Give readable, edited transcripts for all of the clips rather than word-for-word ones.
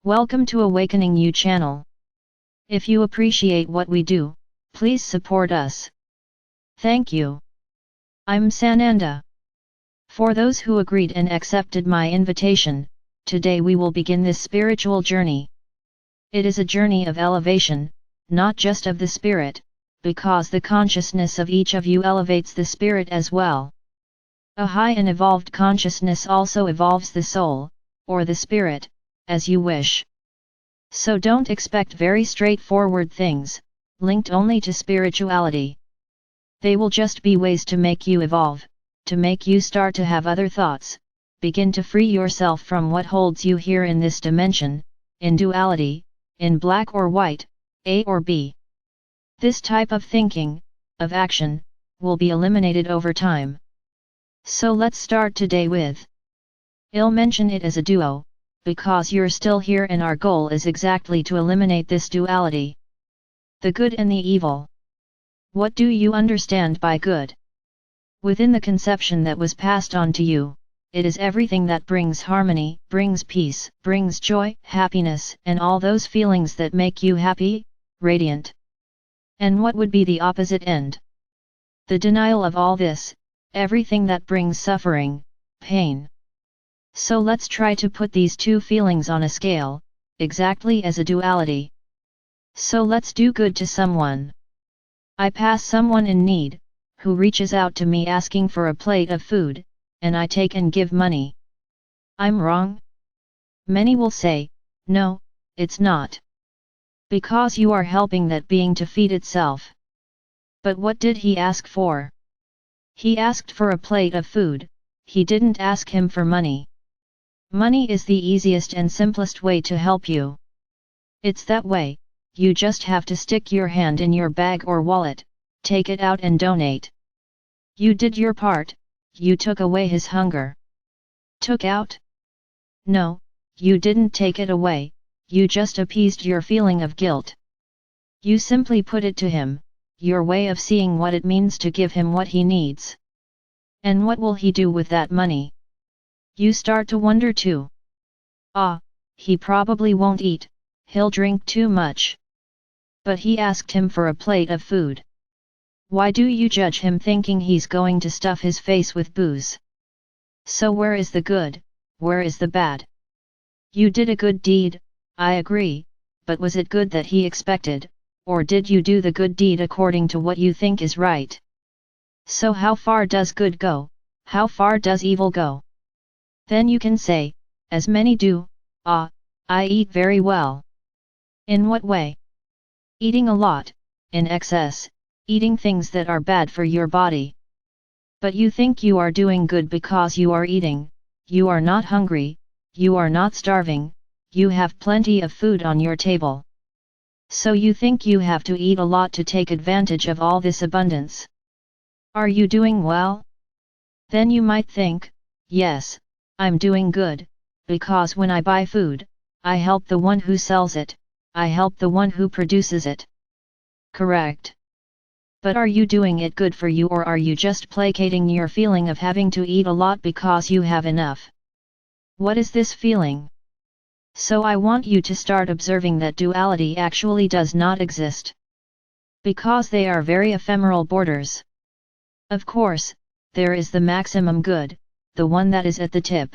Welcome to Awakening You channel. If you appreciate what we do, please support us. Thank you. I'm Sananda. For those who agreed and accepted my invitation, today we will begin this spiritual journey. It is a journey of elevation, not just of the spirit, because the consciousness of each of you elevates the spirit as well. A high and evolved consciousness also evolves the soul, or the spirit, as you wish. So don't expect very straightforward things, linked only to spirituality. They will just be ways to make you evolve, to make you start to have other thoughts, begin to free yourself from what holds you here in this dimension, in duality, in black or white, A or B. This type of thinking, of action, will be eliminated over time. So let's start today with. I'll mention it as a duo, because you're still here and our goal is exactly to eliminate this duality. The good and the evil. What do you understand by good? Within the conception that was passed on to you, it is everything that brings harmony, brings peace, brings joy, happiness, and all those feelings that make you happy, radiant. And what would be the opposite end? The denial of all this, everything that brings suffering, pain. So let's try to put these two feelings on a scale, exactly as a duality. So let's do good to someone. I pass someone in need, who reaches out to me asking for a plate of food, and I take and give money. I'm wrong? Many will say, no, it's not. Because you are helping that being to feed itself. But what did he ask for? He asked for a plate of food, he didn't ask him for money. Money is the easiest and simplest way to help you. It's that way, you just have to stick your hand in your bag or wallet, take it out and donate. You did your part, you took away his hunger. Took out? No, you didn't take it away, you just appeased your feeling of guilt. You simply put it to him, your way of seeing what it means to give him what he needs. And what will he do with that money? You start to wonder too. He probably won't eat, he'll drink too much. But he asked him for a plate of food. Why do you judge him thinking he's going to stuff his face with booze? So where is the good, where is the bad? You did a good deed, I agree, but was it good that he expected, or did you do the good deed according to what you think is right? So how far does good go, how far does evil go? Then you can say, as many do, I eat very well. In what way? Eating a lot, in excess, eating things that are bad for your body. But you think you are doing good because you are eating, you are not hungry, you are not starving, you have plenty of food on your table. So you think you have to eat a lot to take advantage of all this abundance. Are you doing well? Then you might think, yes, I'm doing good, because when I buy food, I help the one who sells it, I help the one who produces it. Correct. But are you doing it good for you, or are you just placating your feeling of having to eat a lot because you have enough? What is this feeling? So I want you to start observing that duality actually does not exist. Because they are very ephemeral borders. Of course, there is the maximum good, the one that is at the tip.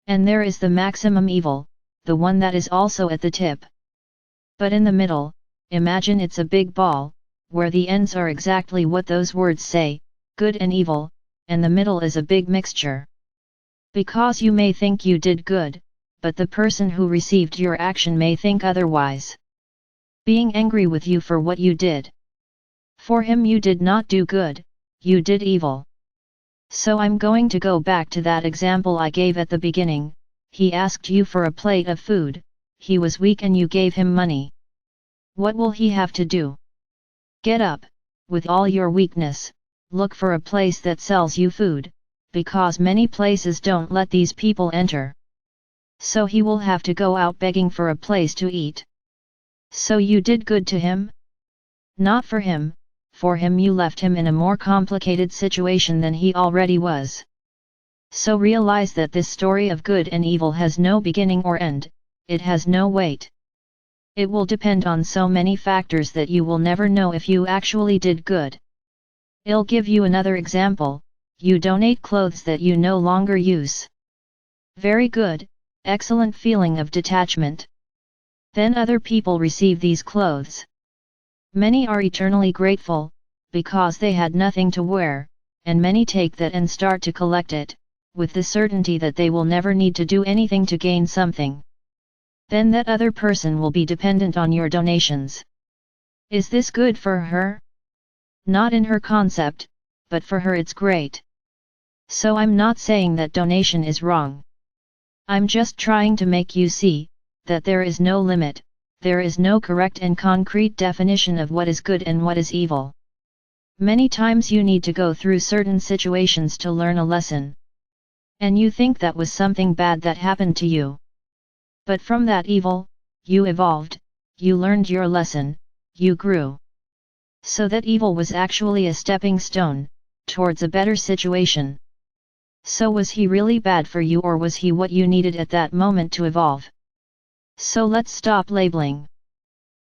And there is the maximum evil, the one that is also at the tip. But in the middle, imagine it's a big ball, where the ends are exactly what those words say, good and evil, and the middle is a big mixture. Because you may think you did good, but the person who received your action may think otherwise. Being angry with you for what you did. For him you did not do good, you did evil. So I'm going to go back to that example I gave at the beginning. He asked you for a plate of food, he was weak and you gave him money. What will he have to do? Get up, with all your weakness, look for a place that sells you food, because many places don't let these people enter. So he will have to go out begging for a place to eat. So you did good to him? Not for him you left him in a more complicated situation than he already was. So realize that this story of good and evil has no beginning or end, it has no weight. It will depend on so many factors that you will never know if you actually did good. I'll give you another example. You donate clothes that you no longer use. Very good, excellent feeling of detachment. Then other people receive these clothes. Many are eternally grateful, because they had nothing to wear, and many take that and start to collect it, with the certainty that they will never need to do anything to gain something. Then that other person will be dependent on your donations. Is this good for her? Not in her concept, but for her it's great. So I'm not saying that donation is wrong. I'm just trying to make you see, that there is no limit, there is no correct and concrete definition of what is good and what is evil. Many times you need to go through certain situations to learn a lesson. And you think that was something bad that happened to you. But from that evil, you evolved, you learned your lesson, you grew. So that evil was actually a stepping stone, towards a better situation. So was he really bad for you, or was he what you needed at that moment to evolve? So let's stop labeling.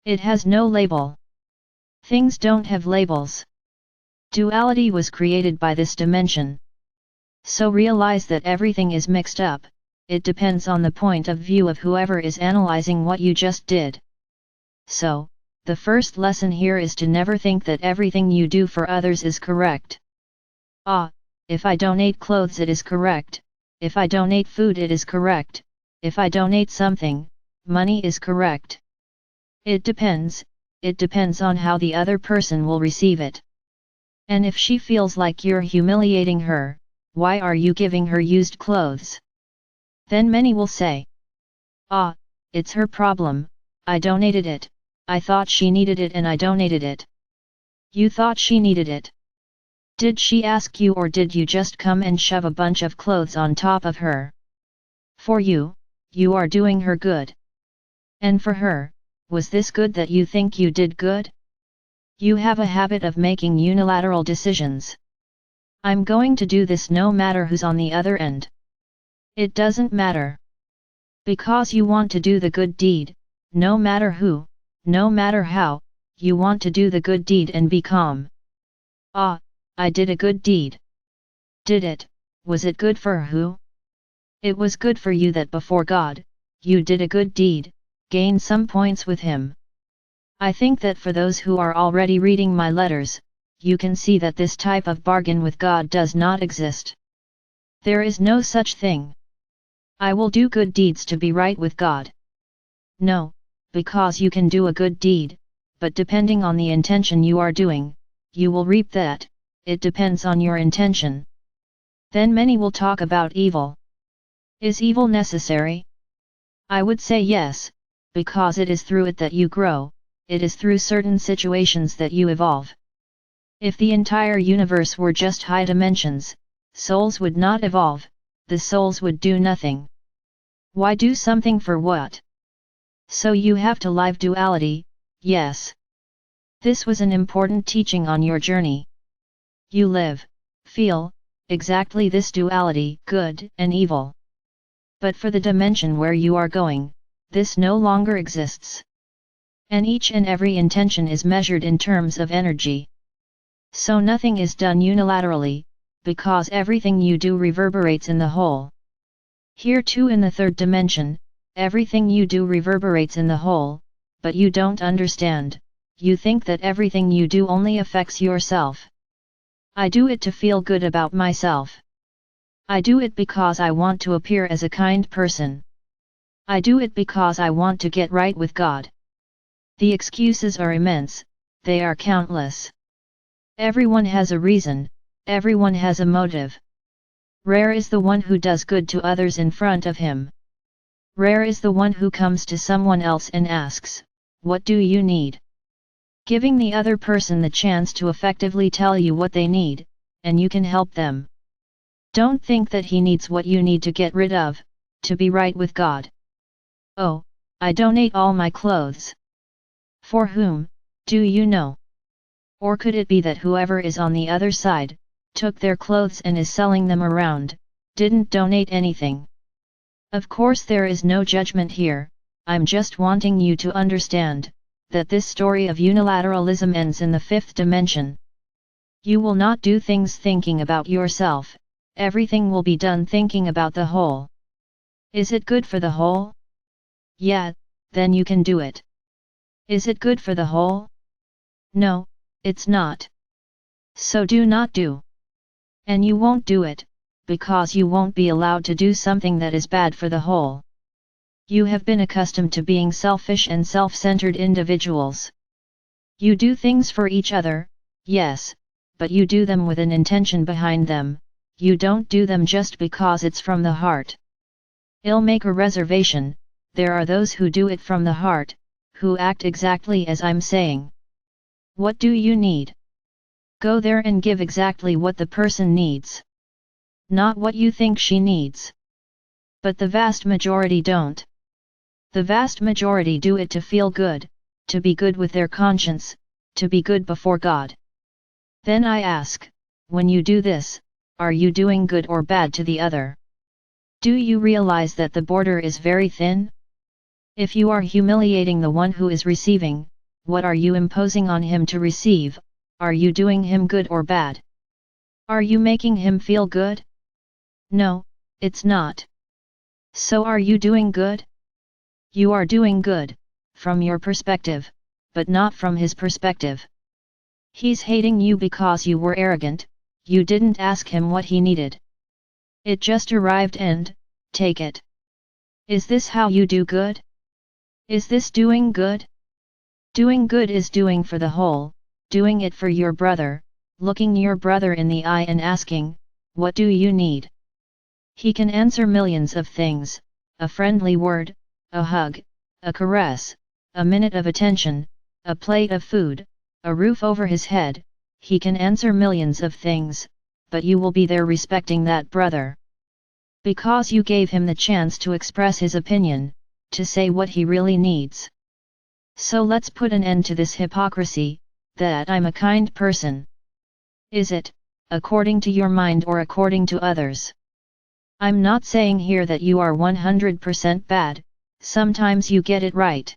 It has no label. Things don't have labels. Duality was created by this dimension. So realize that everything is mixed up, it depends on the point of view of whoever is analyzing what you just did. So, the first lesson here is to never think that everything you do for others is correct. If I donate clothes it is correct, if I donate food it is correct, if I donate something, money is correct. It depends on how the other person will receive it. And if she feels like you're humiliating her, why are you giving her used clothes? Then many will say, it's her problem, I donated it, I thought she needed it and I donated it. You thought she needed it. Did she ask you, or did you just come and shove a bunch of clothes on top of her? For you, you are doing her good. And for her, was this good that you think you did good? You have a habit of making unilateral decisions. I'm going to do this no matter who's on the other end. It doesn't matter. Because you want to do the good deed, no matter who, no matter how, you want to do the good deed and be calm. I did a good deed. Did it, was it good for who? It was good for you that before God, you did a good deed, gain some points with Him. I think that for those who are already reading my letters, you can see that this type of bargain with God does not exist. There is no such thing. I will do good deeds to be right with God. No, because you can do a good deed, but depending on the intention you are doing, you will reap that. It depends on your intention. Then many will talk about evil. Is evil necessary? I would say yes, because it is through it that you grow, it is through certain situations that you evolve. If the entire universe were just high dimensions, souls would not evolve, the souls would do nothing. Why do something for what? So you have to live duality, yes. This was an important teaching on your journey. You live, feel, exactly this duality, good and evil. But for the dimension where you are going, this no longer exists. And each and every intention is measured in terms of energy. So nothing is done unilaterally, because everything you do reverberates in the whole. Here too in the third dimension, everything you do reverberates in the whole, but you don't understand, you think that everything you do only affects yourself. I do it to feel good about myself. I do it because I want to appear as a kind person. I do it because I want to get right with God. The excuses are immense, they are countless. Everyone has a reason, everyone has a motive. Rare is the one who does good to others in front of him. Rare is the one who comes to someone else and asks, "What do you need?" Giving the other person the chance to effectively tell you what they need, and you can help them. Don't think that he needs what you need to get rid of, to be right with God. Oh, I donate all my clothes. For whom, do you know? Or could it be that whoever is on the other side, took their clothes and is selling them around, didn't donate anything? Of course there is no judgment here, I'm just wanting you to understand that this story of unilateralism ends in the fifth dimension. You will not do things thinking about yourself, everything will be done thinking about the whole. Is it good for the whole? Yeah, then you can do it. Is it good for the whole? No, it's not. So do not do. And you won't do it, because you won't be allowed to do something that is bad for the whole. You have been accustomed to being selfish and self-centered individuals. You do things for each other, yes, but you do them with an intention behind them, you don't do them just because it's from the heart. I'll make a reservation, there are those who do it from the heart, who act exactly as I'm saying. What do you need? Go there and give exactly what the person needs. Not what you think she needs. But the vast majority don't. The vast majority do it to feel good, to be good with their conscience, to be good before God. Then I ask, when you do this, are you doing good or bad to the other? Do you realize that the border is very thin? If you are humiliating the one who is receiving, what are you imposing on him to receive? Are you doing him good or bad? Are you making him feel good? No, it's not. So are you doing good? You are doing good, from your perspective, but not from his perspective. He's hating you because you were arrogant, you didn't ask him what he needed. It just arrived and, take it. Is this how you do good? Is this doing good? Doing good is doing for the whole, doing it for your brother, looking your brother in the eye and asking, what do you need? He can answer millions of things, a friendly word, a hug, a caress, a minute of attention, a plate of food, a roof over his head, he can answer millions of things, but you will be there respecting that brother. Because you gave him the chance to express his opinion, to say what he really needs. So let's put an end to this hypocrisy, that I'm a kind person. Is it, according to your mind or according to others? I'm not saying here that you are 100% bad, sometimes you get it right.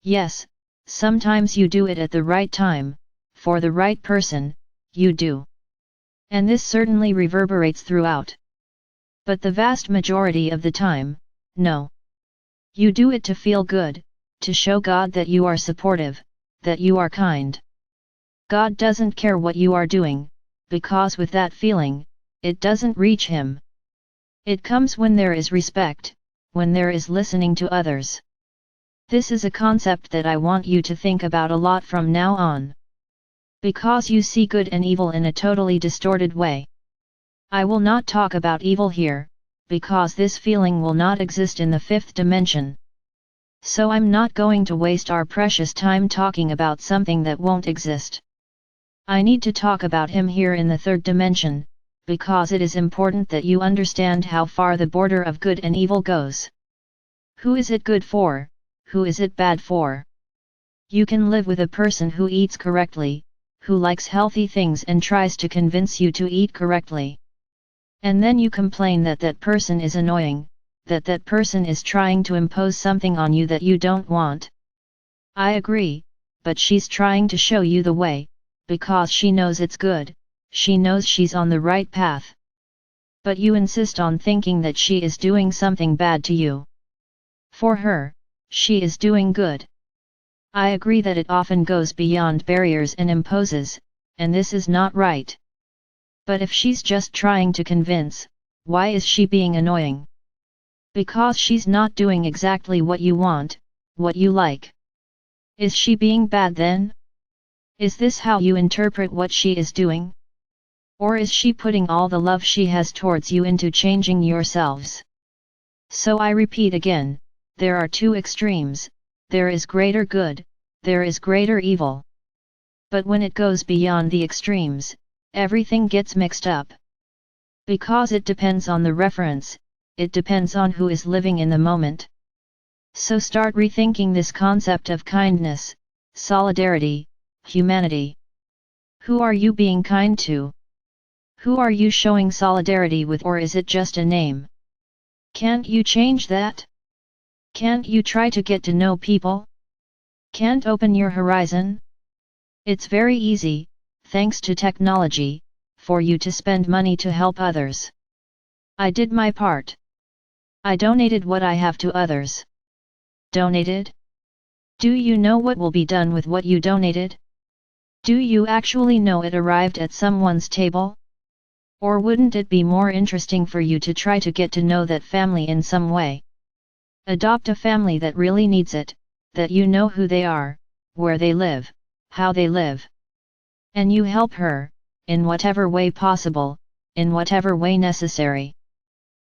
Yes, sometimes you do it at the right time, for the right person, you do. And this certainly reverberates throughout. But the vast majority of the time, no. You do it to feel good, to show God that you are supportive, that you are kind. God doesn't care what you are doing, because with that feeling, it doesn't reach Him. It comes when there is respect, when there is listening to others. This is a concept that I want you to think about a lot from now on. Because you see good and evil in a totally distorted way. I will not talk about evil here, because this feeling will not exist in the fifth dimension. So I'm not going to waste our precious time talking about something that won't exist. I need to talk about him here in the third dimension, because it is important that you understand how far the border of good and evil goes. Who is it good for? Who is it bad for? You can live with a person who eats correctly, who likes healthy things and tries to convince you to eat correctly. And then you complain that that person is annoying, that that person is trying to impose something on you that you don't want. I agree, but she's trying to show you the way, because she knows it's good, she knows she's on the right path. But you insist on thinking that she is doing something bad to you. For her, she is doing good. I agree that it often goes beyond barriers and imposes, and this is not right. But if she's just trying to convince, why is she being annoying? Because she's not doing exactly what you want, what you like. Is she being bad then? Is this how you interpret what she is doing? Or is she putting all the love she has towards you into changing yourselves? So I repeat again, there are two extremes, there is greater good, there is greater evil. But when it goes beyond the extremes, everything gets mixed up. Because it depends on the reference, it depends on who is living in the moment. So start rethinking this concept of kindness, solidarity, humanity. Who are you being kind to? Who are you showing solidarity with, or is it just a name? Can't you change that? Can't you try to get to know people? Can't open your horizon? It's very easy, thanks to technology, for you to spend money to help others. I did my part. I donated what I have to others. Donated? Do you know what will be done with what you donated? Do you actually know it arrived at someone's table? Or wouldn't it be more interesting for you to try to get to know that family in some way? Adopt a family that really needs it, that you know who they are, where they live, how they live. And you help her, in whatever way possible, in whatever way necessary.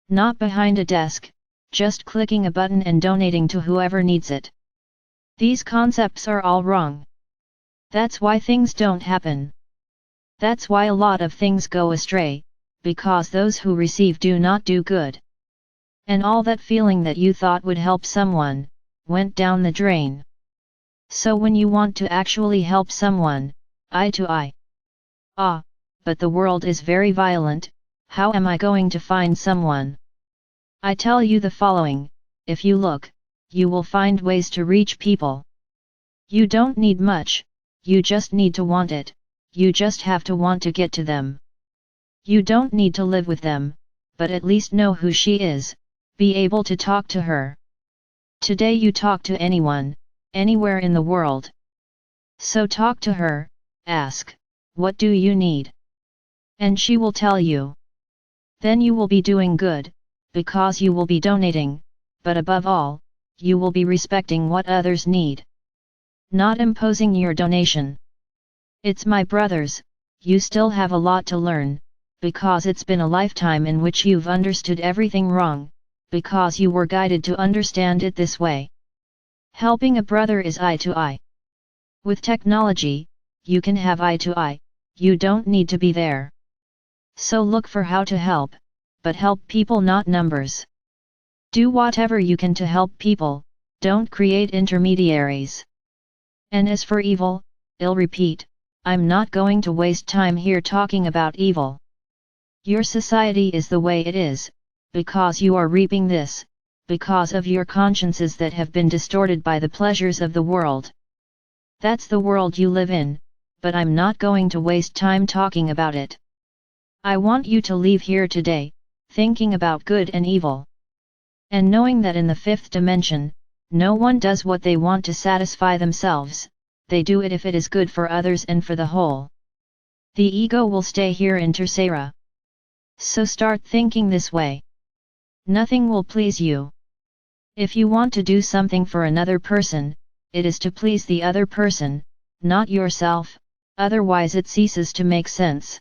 Not behind a desk, just clicking a button and donating to whoever needs it. These concepts are all wrong. That's why things don't happen. That's why a lot of things go astray, because those who receive do not do good. And all that feeling that you thought would help someone, went down the drain. So when you want to actually help someone, eye to eye. Ah, but the world is very violent, how am I going to find someone? I tell you the following, if you look, you will find ways to reach people. You don't need much, you just need to want it, you just have to want to get to them. You don't need to live with them, but at least know who she is, be able to talk to her. Today you talk to anyone, anywhere in the world. So talk to her, ask, what do you need? And she will tell you. Then you will be doing good, because you will be donating, but above all, you will be respecting what others need. Not imposing your donation. It's my brothers, you still have a lot to learn, because it's been a lifetime in which you've understood everything wrong, because you were guided to understand it this way. Helping a brother is eye to eye. With technology, you can have eye to eye, you don't need to be there. So look for how to help, but help people not numbers. Do whatever you can to help people, don't create intermediaries. And as for evil, I'll repeat, I'm not going to waste time here talking about evil. Your society is the way it is, because you are reaping this, because of your consciences that have been distorted by the pleasures of the world. That's the world you live in, but I'm not going to waste time talking about it. I want you to leave here today, thinking about good and evil. And knowing that in the fifth dimension, no one does what they want to satisfy themselves, they do it if it is good for others and for the whole. The ego will stay here in Tercera. So start thinking this way. Nothing will please you. If you want to do something for another person, it is to please the other person, not yourself, otherwise it ceases to make sense.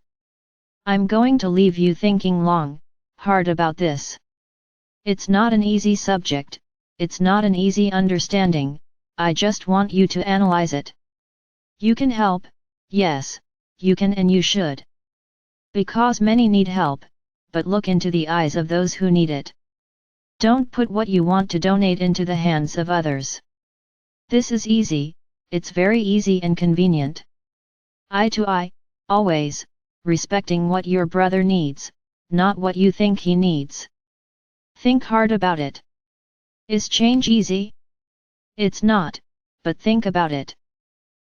I'm going to leave you thinking long, hard about this. It's not an easy subject, it's not an easy understanding, I just want you to analyze it. You can help, yes, you can and you should. Because many need help, but look into the eyes of those who need it. Don't put what you want to donate into the hands of others. This is easy, it's very easy and convenient. Eye to eye, always, respecting what your brother needs, not what you think he needs. Think hard about it. Is change easy? It's not, but think about it.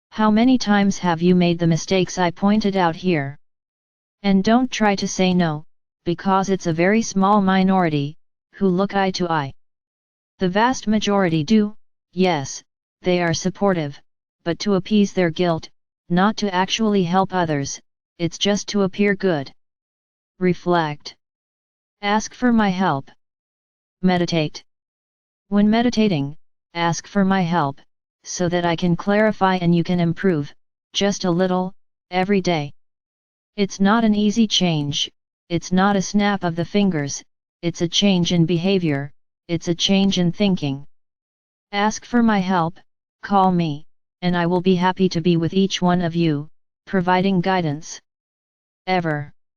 How many times have you made the mistakes I pointed out here? And don't try to say no, because it's a very small minority, who look eye to eye. The vast majority do, yes, they are supportive, but to appease their guilt, not to actually help others, it's just to appear good. Reflect. Ask for my help. Meditate. When meditating, ask for my help, so that I can clarify and you can improve, just a little, every day. It's not an easy change, it's not a snap of the fingers, it's a change in behavior, it's a change in thinking. Ask for my help, call me, and I will be happy to be with each one of you, providing guidance. Ever.